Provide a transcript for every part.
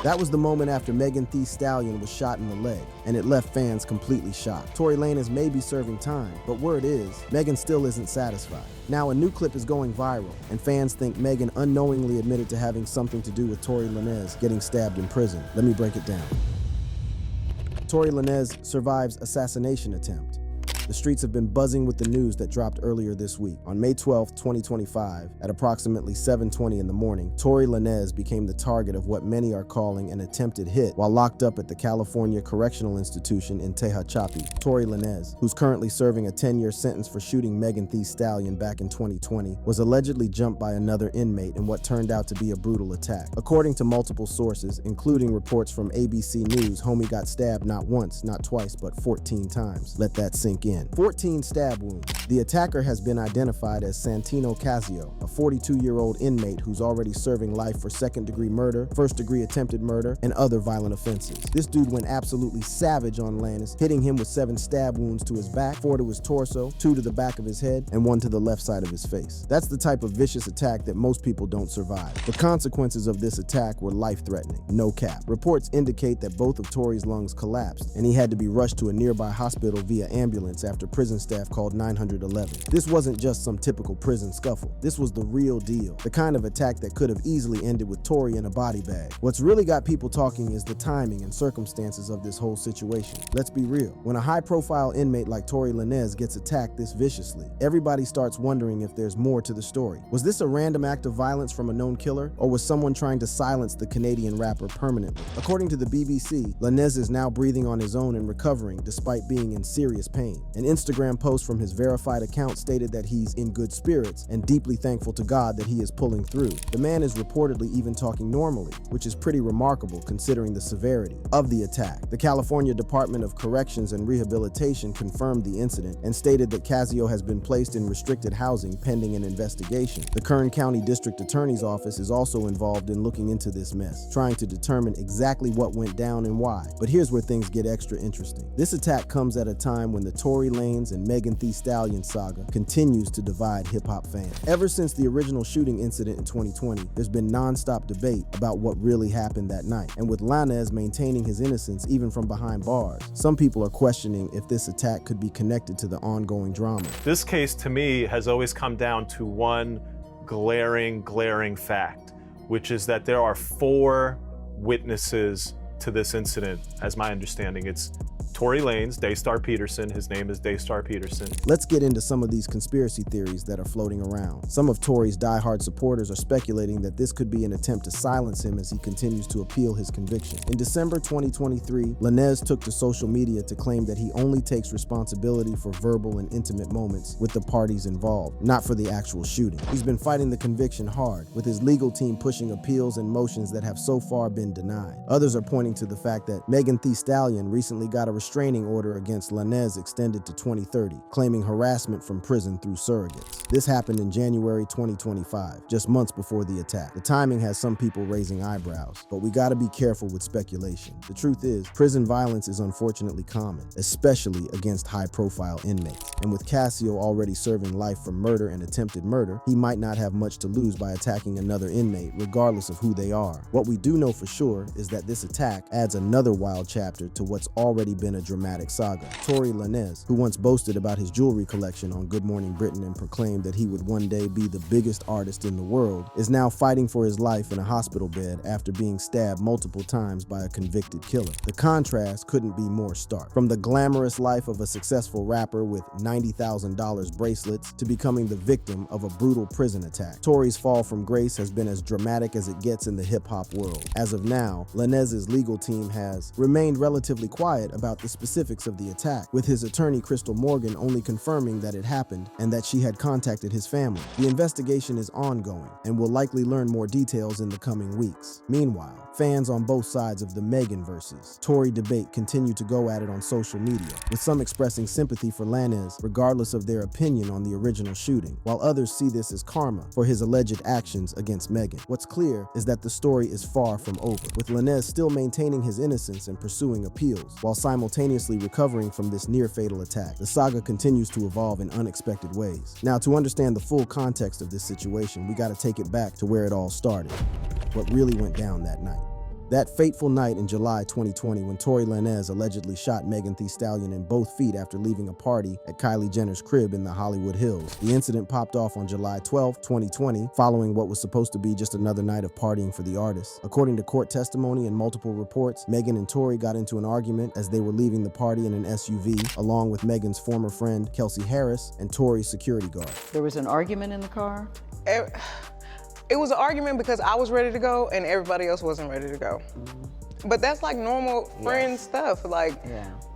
That was the moment after Megan Thee Stallion was shot in the leg, and it left fans completely shocked. Tory Lanez may be serving time, but word is, Megan still isn't satisfied. Now a new clip is going viral, and fans think Megan unknowingly admitted to having something to do with Tory Lanez getting stabbed in prison. Let me break it down. Tory Lanez survives assassination attempt. The streets have been buzzing with the news that dropped earlier this week. On May 12, 2025, at approximately 7:20 in the morning, Tory Lanez became the target of what many are calling an attempted hit while locked up at the California Correctional Institution in Tehachapi. Tory Lanez, who's currently serving a 10-year sentence for shooting Megan Thee Stallion back in 2020, was allegedly jumped by another inmate in what turned out to be a brutal attack. According to multiple sources, including reports from ABC News, homie got stabbed not once, not twice, but 14 times. Let that sink in. 14 stab wounds. The attacker has been identified as Santino Casio, a 42-year-old inmate who's already serving life for second-degree murder, first-degree attempted murder, and other violent offenses. This dude went absolutely savage on Lanez, hitting him with 7 stab wounds to his back, 4 to his torso, 2 to the back of his head, and 1 to the left side of his face. That's the type of vicious attack that most people don't survive. The consequences of this attack were life-threatening, no cap. Reports indicate that both of Tory's lungs collapsed, and he had to be rushed to a nearby hospital via ambulance after prison staff called 911. This wasn't just some typical prison scuffle. This was the real deal, the kind of attack that could have easily ended with Tory in a body bag. What's really got people talking is the timing and circumstances of this whole situation. Let's be real. When a high-profile inmate like Tory Lanez gets attacked this viciously, everybody starts wondering if there's more to the story. Was this a random act of violence from a known killer, or was someone trying to silence the Canadian rapper permanently? According to the BBC, Lanez is now breathing on his own and recovering despite being in serious pain. An Instagram post from his verified account stated that he's in good spirits and deeply thankful to God that he is pulling through. The man is reportedly even talking normally, which is pretty remarkable considering the severity of the attack. The California Department of Corrections and Rehabilitation confirmed the incident and stated that Casio has been placed in restricted housing pending an investigation. The Kern County District Attorney's Office is also involved in looking into this mess, trying to determine exactly what went down and why. But here's where things get extra interesting. This attack comes at a time when the Tory Lanez and Megan Thee Stallion saga continues to divide hip-hop fans. Ever since the original shooting incident in 2020, there's been non-stop debate about what really happened that night. And with Lanez maintaining his innocence even from behind bars, some people are questioning if this attack could be connected to the ongoing drama. This case, to me, has always come down to one glaring fact, which is that there are 4 witnesses to this incident, as my understanding. It's Tory Lanez, Daystar Peterson. His name is Daystar Peterson. Let's get into some of these conspiracy theories that are floating around. Some of Tory's diehard supporters are speculating that this could be an attempt to silence him as he continues to appeal his conviction. In December 2023, Lanez took to social media to claim that he only takes responsibility for verbal and intimate moments with the parties involved, not for the actual shooting. He's been fighting the conviction hard, with his legal team pushing appeals and motions that have so far been denied. Others are pointing to the fact that Megan Thee Stallion recently got a restraining order against Lanez extended to 2030, claiming harassment from prison through surrogates. This happened in January 2025, just months before the attack. The timing has some people raising eyebrows, but we gotta be careful with speculation. The truth is, prison violence is unfortunately common, especially against high-profile inmates. And with Casio already serving life for murder and attempted murder, he might not have much to lose by attacking another inmate, regardless of who they are. What we do know for sure is that this attack adds another wild chapter to what's already been a dramatic saga. Tory Lanez, who once boasted about his jewelry collection on Good Morning Britain and proclaimed that he would one day be the biggest artist in the world, is now fighting for his life in a hospital bed after being stabbed multiple times by a convicted killer. The contrast couldn't be more stark. From the glamorous life of a successful rapper with $90,000 bracelets to becoming the victim of a brutal prison attack, Tory's fall from grace has been as dramatic as it gets in the hip-hop world. As of now, Lanez's legal team has remained relatively quiet about the specifics of the attack, with his attorney Crystal Morgan only confirming that it happened and that she had contacted his family. The investigation is ongoing and will likely learn more details in the coming weeks. Meanwhile, fans on both sides of the Megan versus Tory debate continue to go at it on social media, with some expressing sympathy for Lanez regardless of their opinion on the original shooting, while others see this as karma for his alleged actions against Megan. What's clear is that the story is far from over, with Lanez still maintaining his innocence and pursuing appeals, while simultaneously recovering from this near-fatal attack. The saga continues to evolve in unexpected ways. Now, to understand the full context of this situation, we gotta take it back to where it all started, what really went down that night. That fateful night in July 2020 when Tory Lanez allegedly shot Megan Thee Stallion in both feet after leaving a party at Kylie Jenner's crib in the Hollywood Hills. The incident popped off on July 12, 2020, following what was supposed to be just another night of partying for the artist. According to court testimony and multiple reports, Megan and Tory got into an argument as they were leaving the party in an SUV, along with Megan's former friend Kelsey Harris and Tory's security guard. There was an argument in the car? It was an argument because I was ready to go and everybody else wasn't ready to go. But that's like normal friend stuff. Like,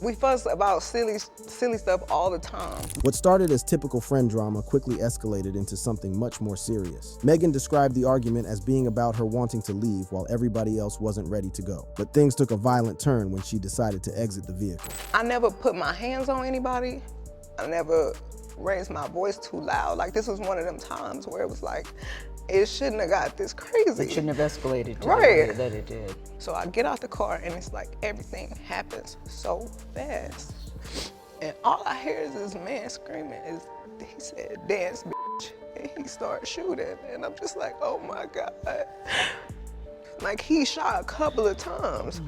we fuss about silly stuff all the time. What started as typical friend drama quickly escalated into something much more serious. Megan described the argument as being about her wanting to leave while everybody else wasn't ready to go. But things took a violent turn when she decided to exit the vehicle. I never put my hands on anybody. I never raised my voice too loud. Like, this was one of them times where it was like, it shouldn't have got this crazy. It shouldn't have escalated to Right. the way that it did. So I get out the car and it's like everything happens so fast. And all I hear is this man screaming. He said, "Dance, bitch." And he started shooting. And I'm just like, oh my God. Like, he shot a couple of times.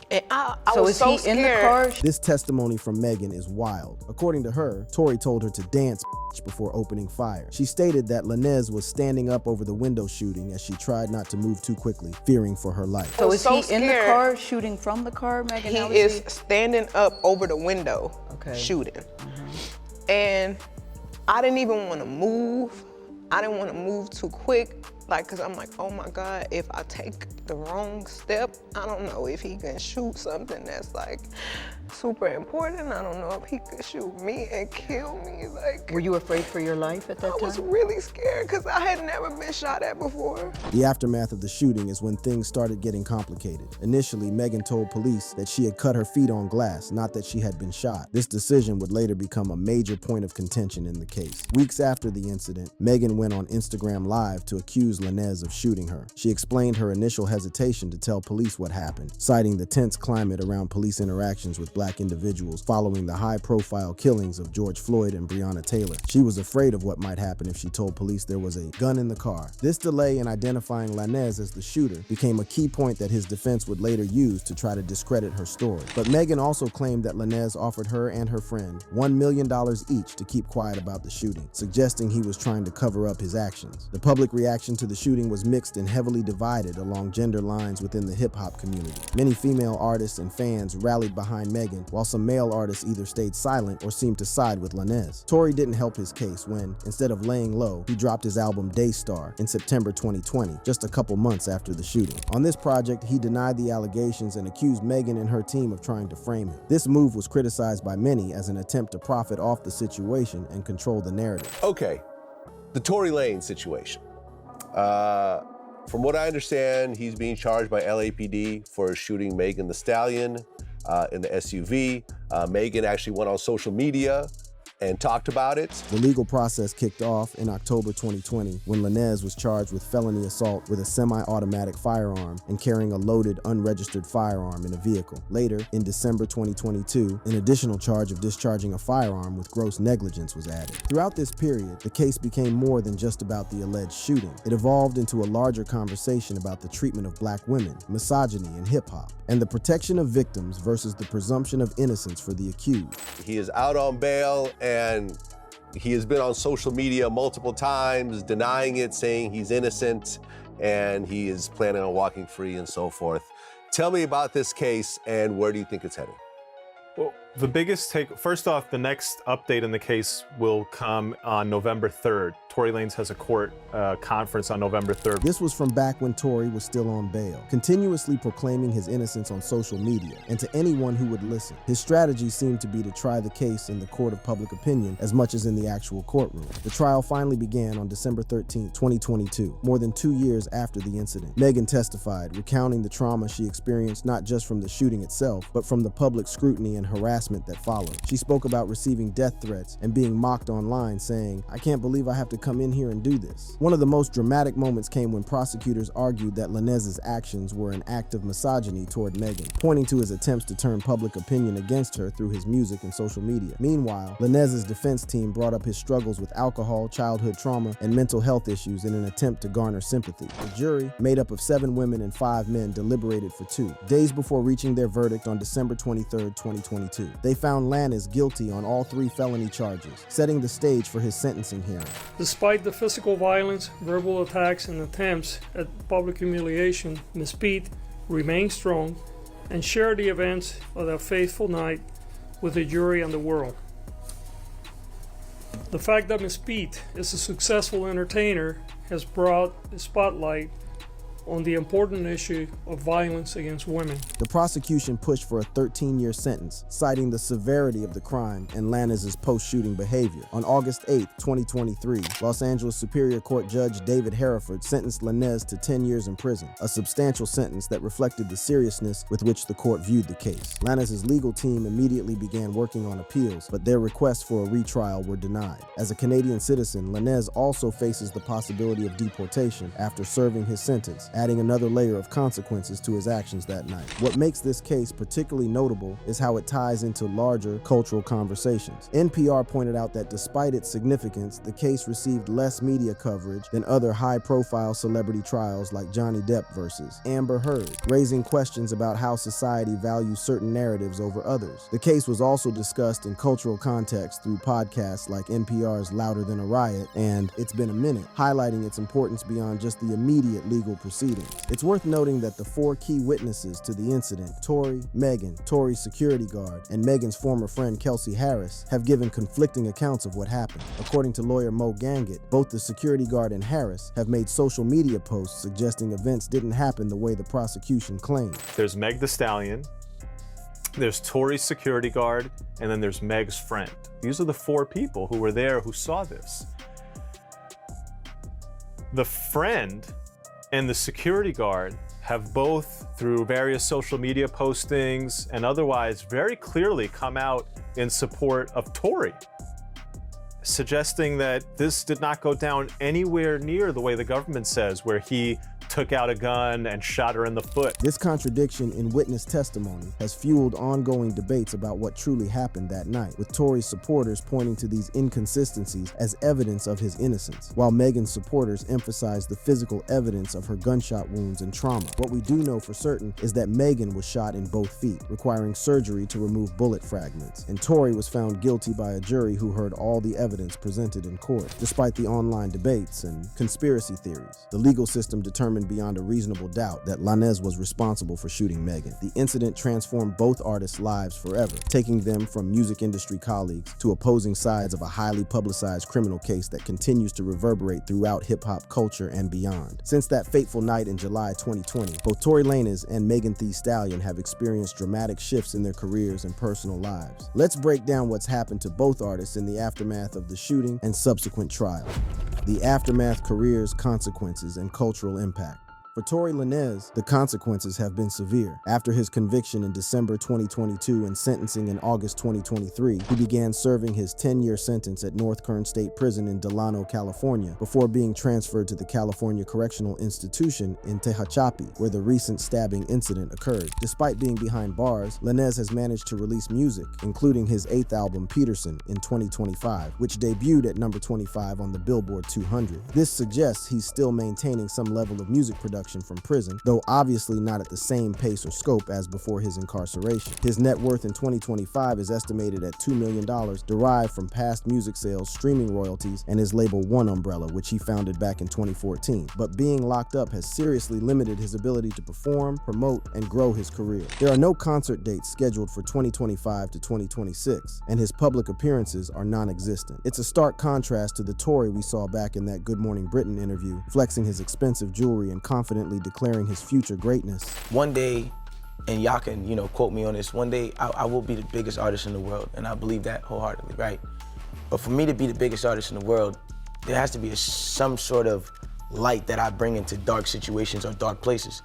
And I was so is he scared. in the car? This testimony from Megan is wild. According to her, Tory told her to dance before opening fire. She stated that Lanez was standing up over the window shooting as she tried not to move too quickly, fearing for her life. So is he in the scared. car shooting from the car, Megan? He How is standing up over the window shooting. And I didn't even want to move. I didn't want to move too quick. Like, cause I'm like, oh my God, if I take the wrong step, I don't know if he can shoot something that's like super important. I don't know if he could shoot me and kill me. Like, Were you afraid for your life at that I time? was really scared cause I had never been shot at before. The aftermath of the shooting is when things started getting complicated. Initially, Megan told police that she had cut her feet on glass, not that she had been shot. This decision would later become a major point of contention in the case. Weeks after the incident, Megan went on Instagram Live to accuse Lanez of shooting her. She explained her initial hesitation to tell police what happened, citing the tense climate around police interactions with Black individuals following the high-profile killings of George Floyd and Breonna Taylor. She was afraid of what might happen if she told police there was a gun in the car. This delay in identifying Lanez as the shooter became a key point that his defense would later use to try to discredit her story. But Megan also claimed that Lanez offered her and her friend $1 million each to keep quiet about the shooting, suggesting he was trying to cover up his actions. The public reaction to the shooting was mixed and heavily divided along gender lines within the hip-hop community. Many female artists and fans rallied behind Megan, while some male artists either stayed silent or seemed to side with Lanez. Tory didn't help his case when, instead of laying low, he dropped his album Daystar in September 2020, just a couple months after the shooting. On this project, he denied the allegations and accused Megan and her team of trying to frame him. This move was criticized by many as an attempt to profit off the situation and control the narrative. Okay, the Tory Lanez situation. From what I understand, he's being charged by LAPD for shooting Megan Thee Stallion in the SUV. Megan actually went on social media and talked about it. The legal process kicked off in October 2020 when Lanez was charged with felony assault with a semi-automatic firearm and carrying a loaded, unregistered firearm in a vehicle. Later, in December 2022, an additional charge of discharging a firearm with gross negligence was added. Throughout this period, the case became more than just about the alleged shooting. It evolved into a larger conversation about the treatment of Black women, misogyny in hip-hop, and the protection of victims versus the presumption of innocence for the accused. He is out on bail and he has been on social media multiple times denying it, saying he's innocent and he is planning on walking free and so forth. Tell me about this case and where do you think it's heading? Well, the biggest first off, the next update in the case will come on November 3rd. Tory Lanez has a court conference on November 3rd. This was from back when Tory was still on bail, continuously proclaiming his innocence on social media and to anyone who would listen. His strategy seemed to be to try the case in the court of public opinion as much as in the actual courtroom. The trial finally began on December 13, 2022, more than 2 years after the incident. Megan testified, recounting the trauma she experienced not just from the shooting itself, but from the public scrutiny and harassment that followed. She spoke about receiving death threats and being mocked online, saying, "I can't believe I have to come in here and do this? One of the most dramatic moments came when prosecutors argued that Lanez's actions were an act of misogyny toward Megan, pointing to his attempts to turn public opinion against her through his music and social media. Meanwhile, Lanez's defense team brought up his struggles with alcohol, childhood trauma, and mental health issues in an attempt to garner sympathy. The jury, made up of 7 women and 5 men, deliberated for 2 days before reaching their verdict on December 23, 2022. They found Lanez guilty on all 3 felony charges, setting the stage for his sentencing hearing. Despite the physical violence, verbal attacks, and attempts at public humiliation, Ms. Pete remained strong and shared the events of that fateful night with the jury and the world. The fact that Ms. Pete is a successful entertainer has brought a spotlight on the important issue of violence against women. The prosecution pushed for a 13-year sentence, citing the severity of the crime and Lanez's post-shooting behavior. On August 8, 2023, Los Angeles Superior Court Judge David Hereford sentenced Lanez to 10 years in prison, a substantial sentence that reflected the seriousness with which the court viewed the case. Lanez's legal team immediately began working on appeals, but their requests for a retrial were denied. As a Canadian citizen, Lanez also faces the possibility of deportation after serving his sentence, adding another layer of consequences to his actions that night. What makes this case particularly notable is how it ties into larger cultural conversations. NPR pointed out that despite its significance, the case received less media coverage than other high-profile celebrity trials like Johnny Depp versus Amber Heard, raising questions about how society values certain narratives over others. The case was also discussed in cultural context through podcasts like NPR's Louder Than a Riot and It's Been a Minute, highlighting its importance beyond just the immediate legal proceedings. It's worth noting that the 4 key witnesses to the incident, Tory, Megan, Tory's security guard, and Megan's former friend Kelsey Harris, have given conflicting accounts of what happened. According to lawyer Mo Gangett, both the security guard and Harris have made social media posts suggesting events didn't happen the way the prosecution claimed. There's Meg the Stallion, there's Tory's security guard, and then there's Meg's friend. These are the 4 people who were there who saw this. The friend and the security guard have both, through various social media postings and otherwise, very clearly come out in support of Tory, suggesting that this did not go down anywhere near the way the government says, where he took out a gun and shot her in the foot. This contradiction in witness testimony has fueled ongoing debates about what truly happened that night, with Tory's supporters pointing to these inconsistencies as evidence of his innocence, while Megan's supporters emphasize the physical evidence of her gunshot wounds and trauma. What we do know for certain is that Megan was shot in both feet, requiring surgery to remove bullet fragments, and Tory was found guilty by a jury who heard all the evidence presented in court. Despite the online debates and conspiracy theories, the legal system determined beyond a reasonable doubt that Lanez was responsible for shooting Megan. The incident transformed both artists' lives forever, taking them from music industry colleagues to opposing sides of a highly publicized criminal case that continues to reverberate throughout hip-hop culture and beyond. Since that fateful night in July 2020, both Tory Lanez and Megan Thee Stallion have experienced dramatic shifts in their careers and personal lives. Let's break down what's happened to both artists in the aftermath of the shooting and subsequent trial. The aftermath, careers, consequences, and cultural impact. For Tory Lanez, the consequences have been severe. After his conviction in December 2022 and sentencing in August 2023, he began serving his 10-year sentence at North Kern State Prison in Delano, California, before being transferred to the California Correctional Institution in Tehachapi, where the recent stabbing incident occurred. Despite being behind bars, Lanez has managed to release music, including his 8th album, Peterson, in 2025, which debuted at number 25 on the Billboard 200. This suggests he's still maintaining some level of music production from prison, though obviously not at the same pace or scope as before his incarceration. His net worth in 2025 is estimated at $2 million, derived from past music sales, streaming royalties, and his label One Umbrella, which he founded back in 2014. But being locked up has seriously limited his ability to perform, promote, and grow his career. There are no concert dates scheduled for 2025 to 2026, and his public appearances are non-existent. It's a stark contrast to the Tory we saw back in that Good Morning Britain interview, flexing his expensive jewelry and confidently declaring his future greatness. One day, and y'all can, quote me on this, one day I will be the biggest artist in the world, and I believe that wholeheartedly, right? But for me to be the biggest artist in the world, there has to be some sort of light that I bring into dark situations or dark places.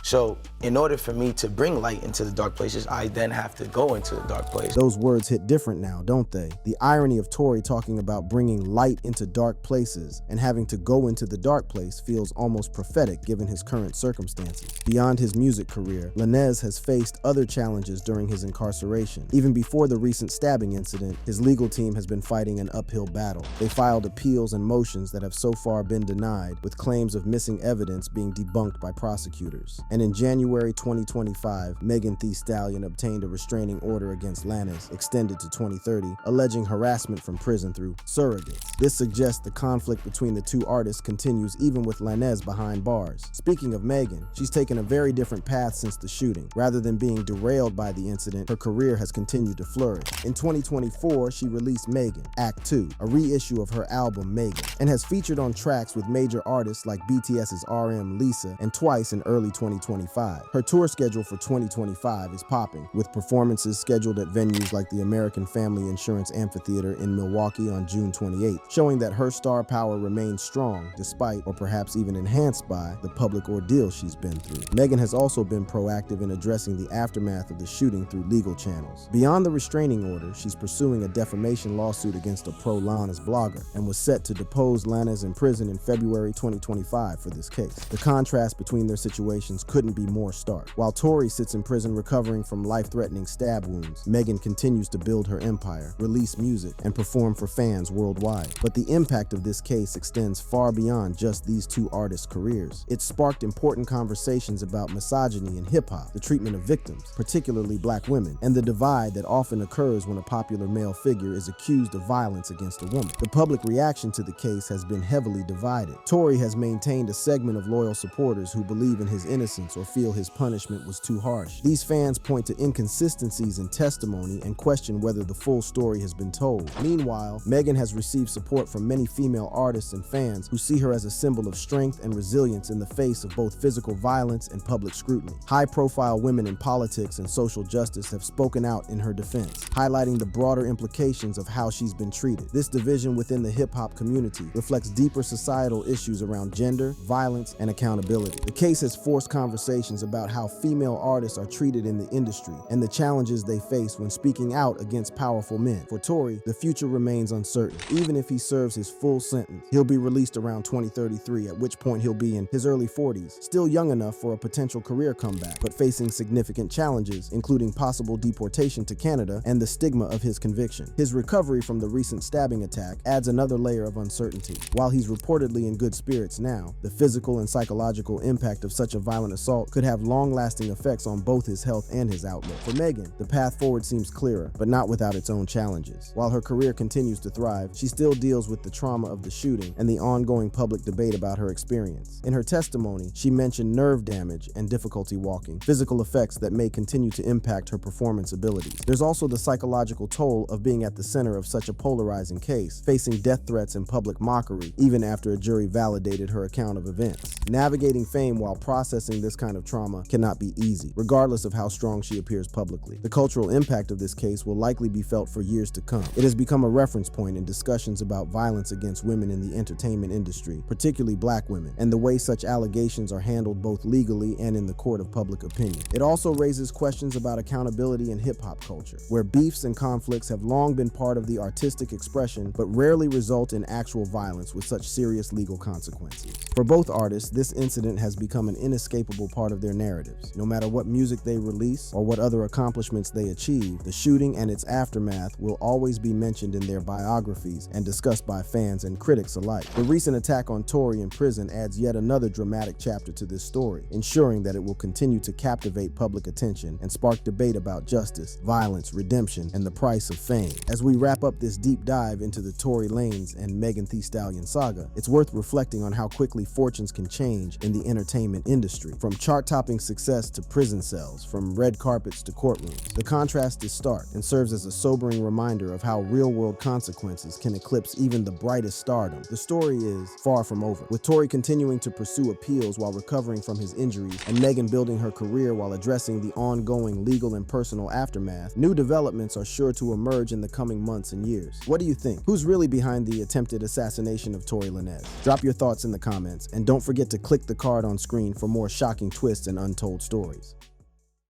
So in order for me to bring light into the dark places, I then have to go into the dark place. Those words hit different now, don't they? The irony of Tory talking about bringing light into dark places and having to go into the dark place feels almost prophetic given his current circumstances. Beyond his music career, Lanez has faced other challenges during his incarceration. Even before the recent stabbing incident, his legal team has been fighting an uphill battle. They filed appeals and motions that have so far been denied, with claims of missing evidence being debunked by prosecutors. And in January 2025, Megan Thee Stallion obtained a restraining order against Lanez, extended to 2030, alleging harassment from prison through surrogates. This suggests the conflict between the two artists continues even with Lanez behind bars. Speaking of Megan, she's taken a very different path since the shooting. Rather than being derailed by the incident, her career has continued to flourish. In 2024, she released Megan, Act 2, a reissue of her album Megan, and has featured on tracks with major artists like BTS's RM, Lisa, and Twice in early 2025. Her tour schedule for 2025 is popping, with performances scheduled at venues like the American Family Insurance Amphitheater in Milwaukee on June 28th, showing that her star power remains strong despite, or perhaps even enhanced by, the public ordeal she's been through. Megan has also been proactive in addressing the aftermath of the shooting through legal channels. Beyond the restraining order, she's pursuing a defamation lawsuit against a pro-Lanez blogger and was set to depose Lanez in prison in February 2025 for this case. The contrast between their situations couldn't be more stark. While Tory sits in prison recovering from life-threatening stab wounds, Megan continues to build her empire, release music, and perform for fans worldwide. But the impact of this case extends far beyond just these two artists' careers. It sparked important conversations about misogyny in hip-hop, the treatment of victims, particularly black women, and the divide that often occurs when a popular male figure is accused of violence against a woman. The public reaction to the case has been heavily divided. Tory has maintained a segment of loyal supporters who believe in his innocence or feel his punishment was too harsh. These fans point to inconsistencies in testimony and question whether the full story has been told. Meanwhile, Megan has received support from many female artists and fans who see her as a symbol of strength and resilience in the face of both physical violence and public scrutiny. High-profile women in politics and social justice have spoken out in her defense, highlighting the broader implications of how she's been treated. This division within the hip-hop community reflects deeper societal issues around gender, violence, and accountability. The case has forced conversations about how female artists are treated in the industry and the challenges they face when speaking out against powerful men. For Tory, the future remains uncertain. Even if he serves his full sentence, he'll be released around 2033, at which point he'll be in his early 40s, still young enough for a potential career comeback, but facing significant challenges, including possible deportation to Canada and the stigma of his conviction. His recovery from the recent stabbing attack adds another layer of uncertainty. While he's reportedly in good spirits now, the physical and psychological impact of such a violent assault could have long-lasting effects on both his health and his outlook. For Megan, the path forward seems clearer, but not without its own challenges. While her career continues to thrive, she still deals with the trauma of the shooting and the ongoing public debate about her experience. In her testimony, she mentioned nerve damage and difficulty walking, physical effects that may continue to impact her performance abilities. There's also the psychological toll of being at the center of such a polarizing case, facing death threats and public mockery, even after a jury validated her account of events. Navigating fame while processing this kind of trauma cannot be easy, regardless of how strong she appears publicly. The cultural impact of this case will likely be felt for years to come. It has become a reference point in discussions about violence against women in the entertainment industry, particularly black women, and the way such allegations are handled both legally and in the court of public opinion. It also raises questions about accountability in hip-hop culture, where beefs and conflicts have long been part of the artistic expression, but rarely result in actual violence with such serious legal consequences. For both artists, this incident has become an inescapable part of their narratives. No matter what music they release or what other accomplishments they achieve, the shooting and its aftermath will always be mentioned in their biographies and discussed by fans and critics alike. The recent attack on Tory in prison adds yet another dramatic chapter to this story, ensuring that it will continue to captivate public attention and spark debate about justice, violence, redemption, and the price of fame. As we wrap up this deep dive into the Tory Lanez and Megan Thee Stallion saga, it's worth reflecting on how quickly fortunes can change in the entertainment industry, from chart-topping success to prison cells, from red carpets to courtrooms. The contrast is stark and serves as a sobering reminder of how real-world consequences can eclipse even the brightest stardom. The story is far from over, with Tory continuing to pursue appeals while recovering from his injuries and Megan building her career while addressing the ongoing legal and personal aftermath. New developments are sure to emerge in the coming months and years. What do you think? Who's really behind the attempted assassination of Tory Lanez? Drop your thoughts in the comments, and don't forget to click the card on screen for more shocking shocking twists and untold stories.